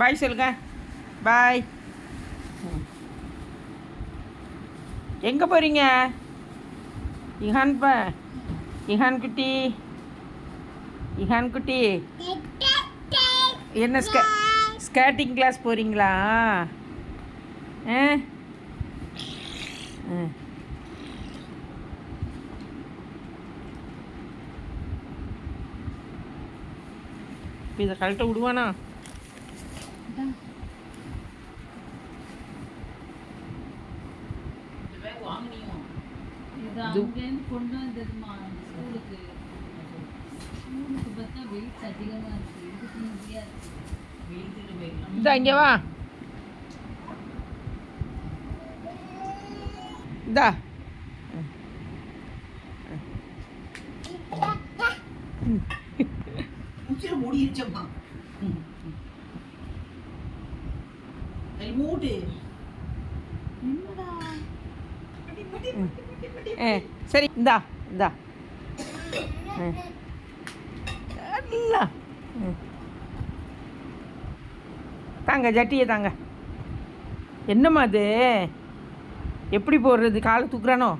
பாய் சொல்லுங்க. பாய். எங்கே போகிறீங்க? இஹான் குட்டி என்ன ஸ்கேட்டிங் கிளாஸ் போகிறீங்களா? இதை கழட்ட விடுவானா? கொண்டு வந்ததுமா ஸ்கூலுக்கு பார்த்தா வெயிட் அதிகமாக இருக்குது. இதுக்கு முடியாது. இதா இங்கே வா. இதா மூடிச்சம்மா மூடு. சரி இந்தா இந்தா தாங்க ஜட்டியை தாங்க. என்னம்மா அது எப்படி போடுறது? காலை தூக்குறானோ?